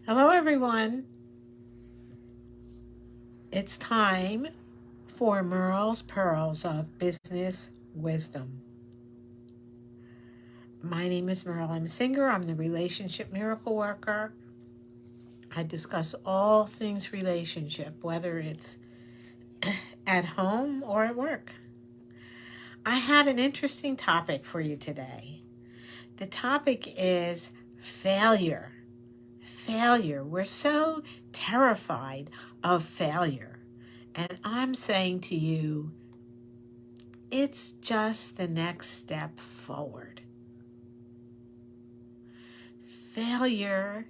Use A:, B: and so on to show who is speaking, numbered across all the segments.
A: Hello, everyone. It's time for Merle's Pearls of Business Wisdom. My name is Merle M. I'm the Relationship Miracle Worker. I discuss all things relationship, whether it's at home or at work. I have an interesting topic for you today. The topic is failure. Failure. We're so terrified of failure. And I'm saying to you, it's just the next step forward. Failure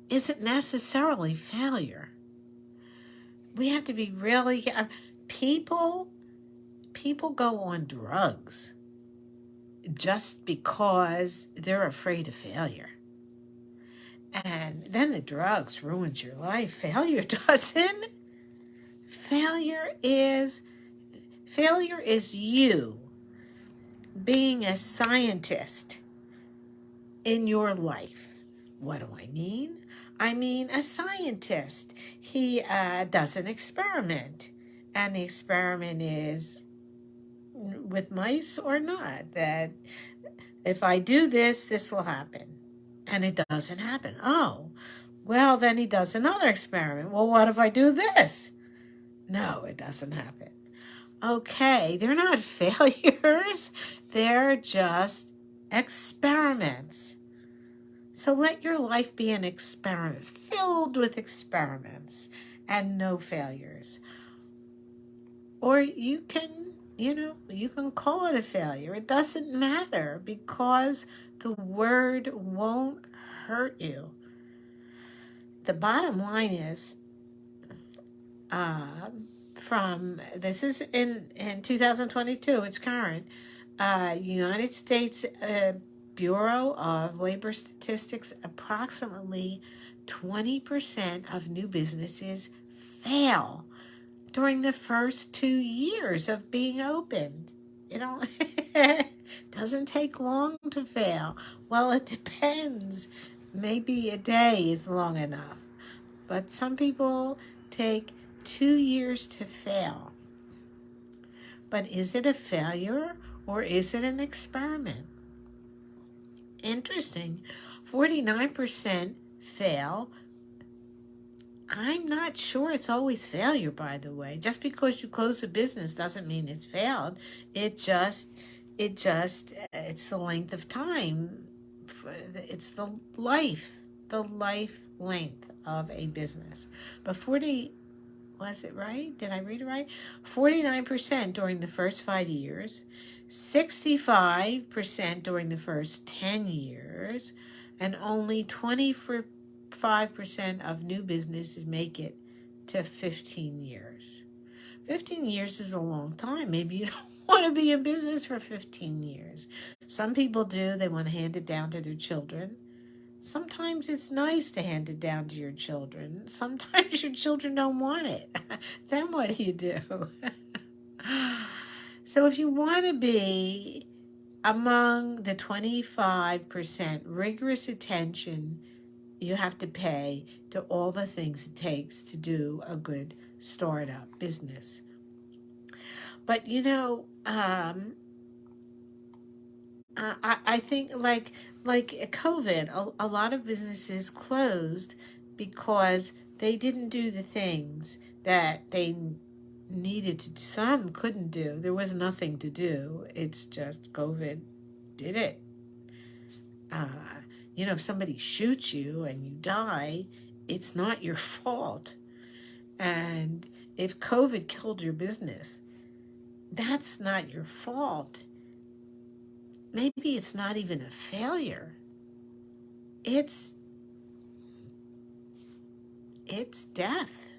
A: isn't necessarily failure. We have to be really people go on drugs just because they're afraid of failure. And then the drugs ruins your life. Failure doesn't. Failure is you being a scientist in your life. What do I mean? I mean a scientist. He does an experiment, and the experiment is with mice or not, that if I do this, this will happen. And it doesn't happen. Oh, well, then he does another experiment. Well, what if I do this? No, it doesn't happen. Okay, they're not failures. They're just experiments. So let your life be an experiment filled with experiments and no failures. Or you can call it a failure. It doesn't matter because the word won't hurt you. The bottom line is, this is in 2022, it's current, United States Bureau of Labor Statistics, approximately 20% of new businesses fail during the first 2 years of being opened. It doesn't take long to fail. Well, it depends. Maybe a day is long enough. But some people take 2 years to fail. But is it a failure or is it an experiment? Interesting. 49% fail. I'm not sure it's always failure, by the way. Just because you close a business doesn't mean it's failed. It's the length of time. It's the life length of a business. But was it right? Did I read it right? 49% during the first 5 years, 65% during the first 10 years, and only 25% of new businesses make it to 15 years. 15 years is a long time. Maybe you don't want to be in business for 15 years. Some people do. They want to hand it down to their children. Sometimes it's nice to hand it down to your children. Sometimes your children don't want it. Then what do you do? So if you want to be among the 25%, rigorous attention you have to pay to all the things it takes to do a good startup business. But I think like COVID, a lot of businesses closed because they didn't do the things that they needed to do. Some couldn't do. There was nothing to do. It's just COVID did it. If somebody shoots you and you die, it's not your fault. And if COVID killed your business, that's not your fault. Maybe it's not even a failure. It's death.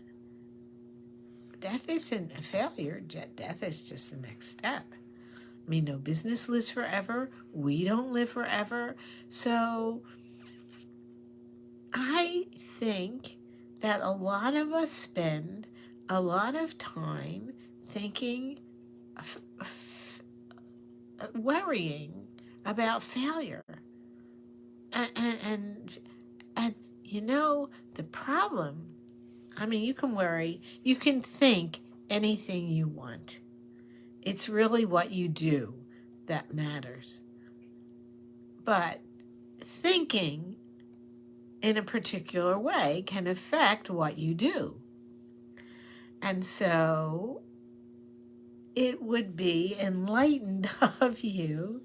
A: Death isn't a failure. Death is just the next step. I mean, no business lives forever. We don't live forever. So I think that a lot of us spend a lot of time thinking, worrying about failure. And you know, the problem, I mean, you can worry, you can think anything you want. It's really what you do that matters. But thinking in a particular way can affect what you do. And so it would be enlightened of you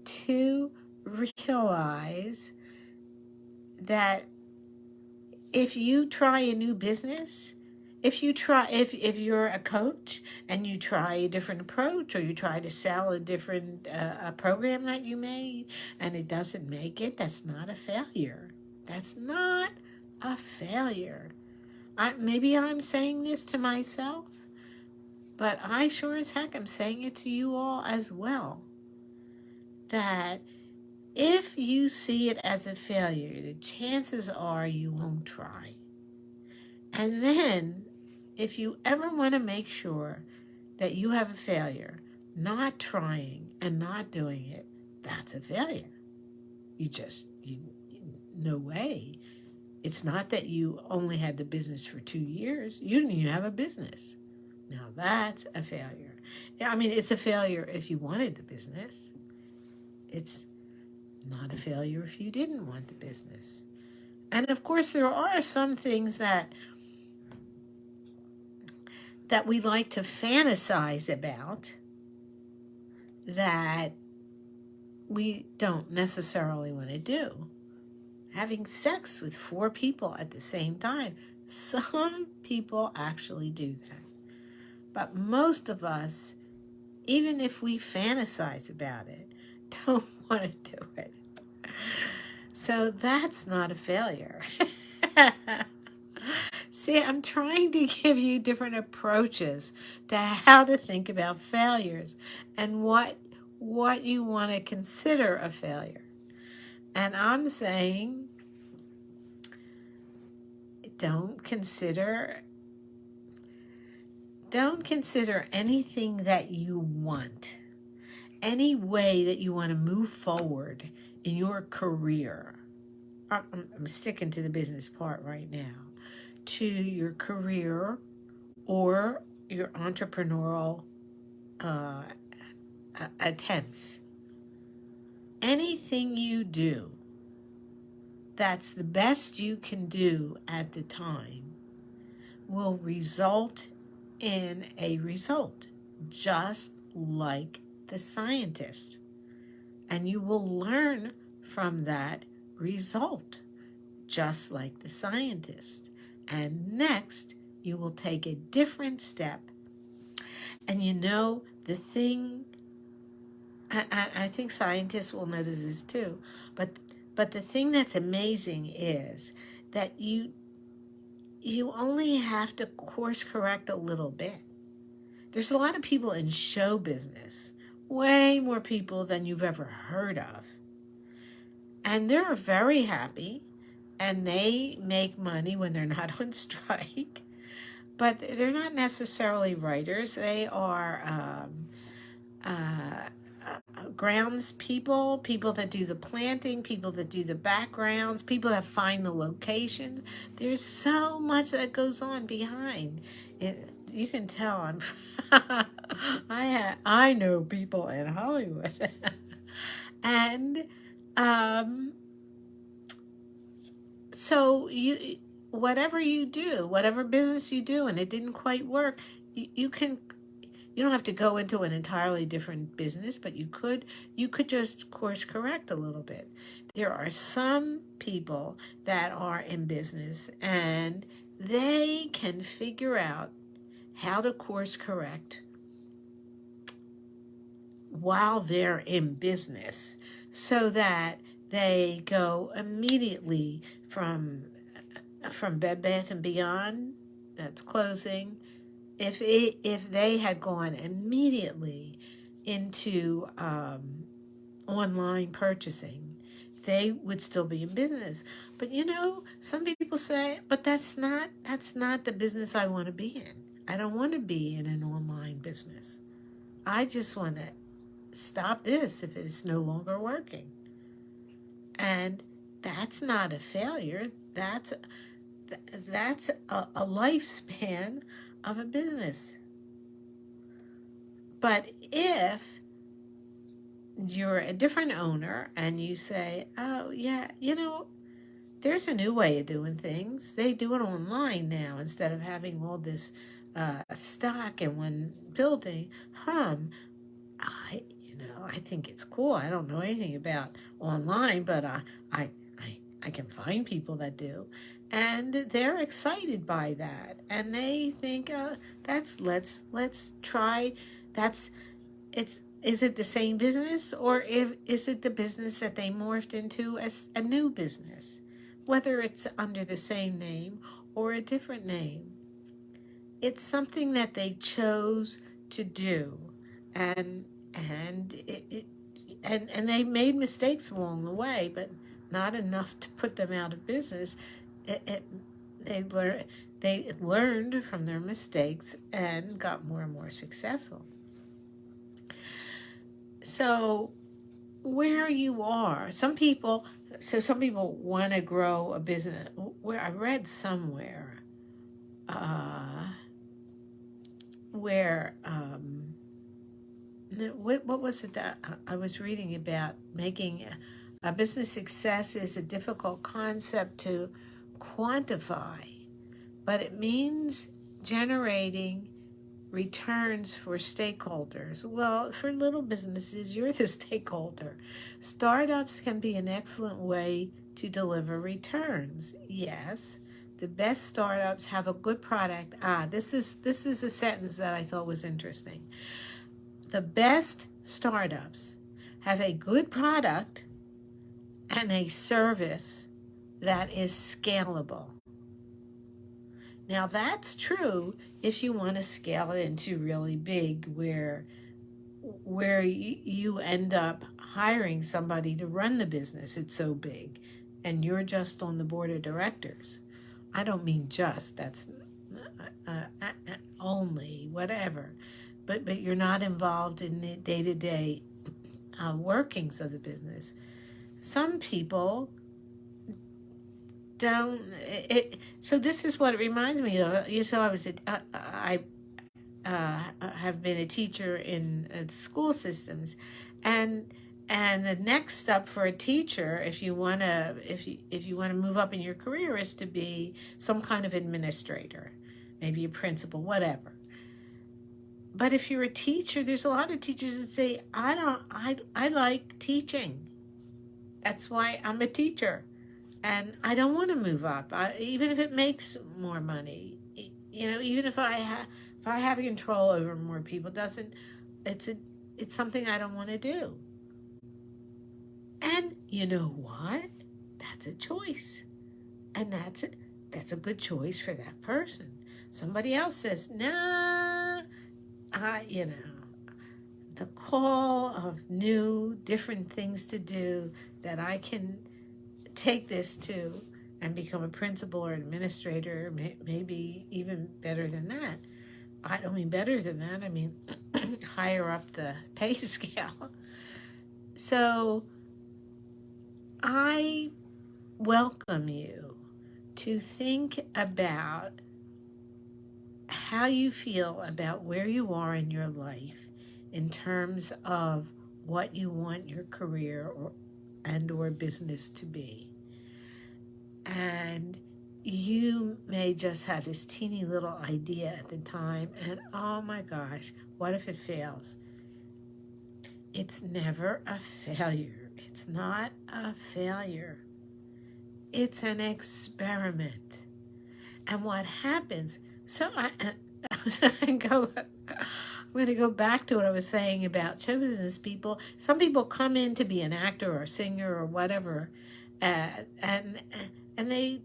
A: to realize that if you try a new business, if you're a coach and you try a different approach, or you try to sell a different a program that you made and it doesn't make it, that's not a failure. That's not a failure. Maybe I'm saying this to myself, but I sure as heck am saying it to you all as well. That if you see it as a failure, the chances are you won't try. And then, if you ever want to make sure that you have a failure, not trying and not doing it, that's a failure. No way. It's not that you only had the business for 2 years. You didn't even have a business. Now that's a failure. I mean, it's a failure if you wanted the business. It's not a failure if you didn't want the business. And of course, there are some things that we like to fantasize about that we don't necessarily want to do. Having sex with 4 people at the same time. Some people actually do that. But most of us, even if we fantasize about it, don't want to do it. So that's not a failure. See, I'm trying to give you different approaches to how to think about failures and what you want to consider a failure. And I'm saying, don't consider anything that you want, any way that you want to move forward in your career. I'm sticking to the business part right now. To your career or your entrepreneurial attempts. Anything you do that's the best you can do at the time will result in a result, just like the scientist. And you will learn from that result, just like the scientist. And next, you will take a different step. And you know, the thing, I think scientists will notice this too, but the thing that's amazing is that you only have to course correct a little bit. There's a lot of people in show business, way more people than you've ever heard of. And they're very happy, and they make money when they're not on strike. But they're not necessarily writers. They are grounds people that do the planting, people that do the backgrounds, people that find the locations. There's so much that goes on behind it. You can tell I know people in Hollywood. And so whatever you do, whatever business you do, and it didn't quite work, you don't have to go into an entirely different business, but you could just course correct a little bit. There are some people that are in business and they can figure out how to course correct while they're in business so that they go immediately from Bed Bath & Beyond, that's closing. If they had gone immediately into online purchasing, they would still be in business. But you know, some people say, but that's not the business I want to be in. I don't want to be in an online business. I just want to stop this if it's no longer working. And that's not a failure. That's a lifespan of a business. But if you're a different owner and you say, oh, yeah, there's a new way of doing things. They do it online now instead of having all this stock in one building. I think it's cool. I don't know anything about online, but I, I can find people that do, and they're excited by that, and they think let's try. That's it's Is it the same business, or is it the business that they morphed into as a new business, whether it's under the same name or a different name? It's something that they chose to do, and and they made mistakes along the way, but not enough to put them out of business. They learned from their mistakes and got more and more successful. So where you are, some people want to grow a business. Where I read somewhere where what was it that I was reading about? Making a business success is a difficult concept to quantify, but it means generating returns for stakeholders. Well, for little businesses, you're the stakeholder. Startups can be an excellent way to deliver returns. Yes, the best startups have a good product. This is a sentence that I thought was interesting. The best startups have a good product and a service that is scalable. Now that's true if you want to scale it into really big, where you end up hiring somebody to run the business. It's so big, and you're just on the board of directors. I don't mean just, that's only, whatever, but you're not involved in the day-to-day workings of the business. Some people don't. So this is what it reminds me of. So I have been a teacher in school systems, and the next step for a teacher, if you want to move up in your career, is to be some kind of administrator, maybe a principal, whatever. But if you're a teacher, there's a lot of teachers that say, I like teaching. That's why I'm a teacher. And I don't want to move up, even if it makes more money. Even if I have control over more people, it's something I don't want to do. And you know what? That's a choice, and that's a good choice for that person. Somebody else says, nah, the call of new, different things to do that I can take this to and become a principal or administrator, maybe even better than that. I don't mean better than that, I mean higher up the pay scale. So I welcome you to think about how you feel about where you are in your life in terms of what you want your career or business to be. And you may just have this teeny little idea at the time, and oh my gosh, what if it fails? It's never a failure. It's not a failure. It's an experiment. And what happens, I'm going to go back to what I was saying about show business people. Some people come in to be an actor or a singer or whatever, and they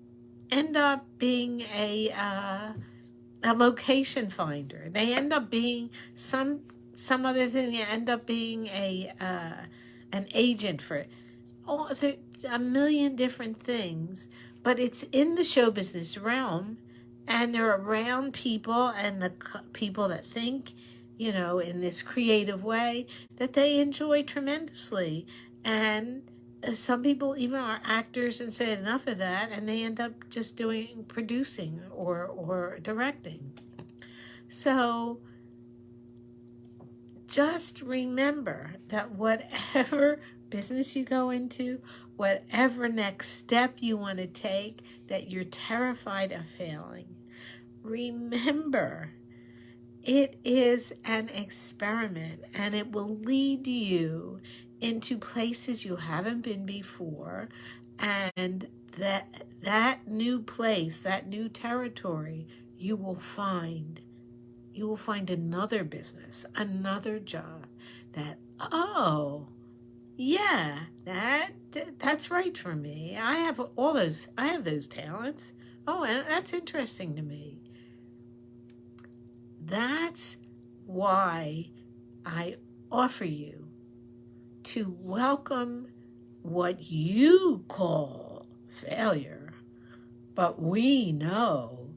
A: end up being a location finder. They end up being some other thing. They end up being an agent for a million different things. But it's in the show business realm, and they're around people, and the people that think, in this creative way, that they enjoy tremendously. And some people even are actors and say enough of that, and they end up just doing producing or directing. So just remember that whatever business you go into, whatever next step you want to take, that you're terrified of failing, remember it is an experiment, and it will lead you into places you haven't been before, and that new place, that new territory, you will find another business, another job that, oh, yeah, that's right for me. I have those talents. Oh, and that's interesting to me. That's why I offer you to welcome what you call failure, but we know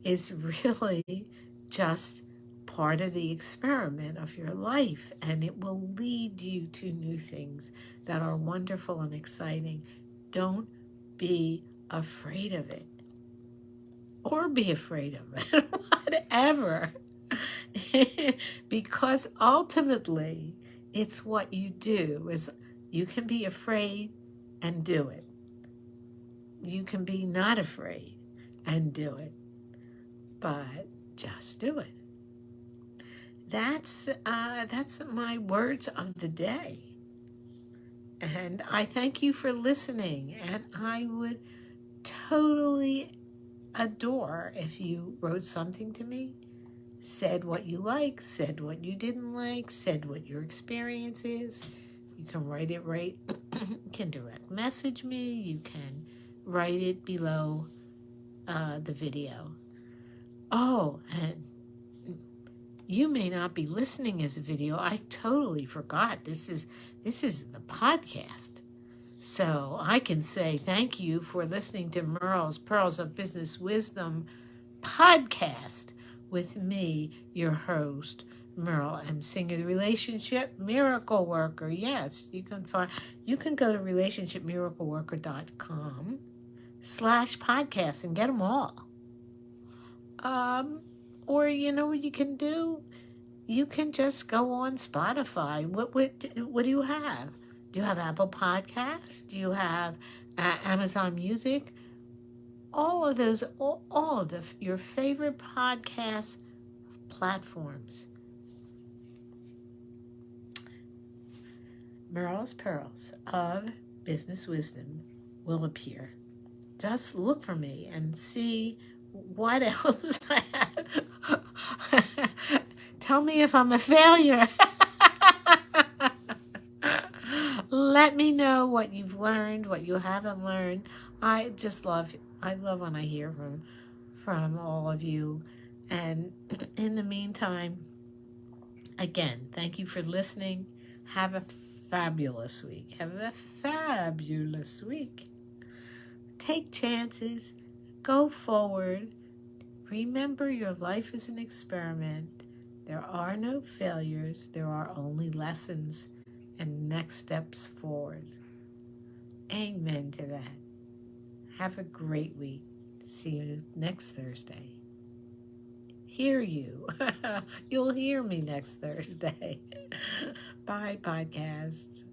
A: is really just part of the experiment of your life, and it will lead you to new things that are wonderful and exciting. Don't be afraid of it, or be afraid of it, whatever. Because ultimately, it's what you do. Is you can be afraid and do it. You can be not afraid and do it, but just do it. That's my words of the day. And I thank you for listening. And I would totally adore if you wrote something to me, said what you like, said what you didn't like, said what your experience is. You can write it right. You can direct message me. You can write it below the video. Oh, and you may not be listening as a video. I totally forgot. This is the podcast. So I can say thank you for listening to Merle's Pearls of Business Wisdom podcast with me, your host, Merle M. Singer, the Relationship Miracle Worker. Yes, you can go to relationshipmiracleworker.com/podcast and get them all. Or you know what you can do? You can just go on Spotify. What do you have? Do you have Apple Podcasts? Do you have Amazon Music? All of those, all of your favorite podcast platforms. Merle's Pearls of Business Wisdom will appear. Just look for me and see what else I have. Tell me if I'm a failure. Let me know what you've learned, what you haven't learned. I love when I hear from all of you. And in the meantime, again, thank you for listening. Have a fabulous week. Have a fabulous week. Take chances. Go forward. Remember, your life is an experiment. There are no failures. There are only lessons and next steps forward. Amen to that. Have a great week. See you next Thursday. Hear you. You'll hear me next Thursday. Bye, podcasts.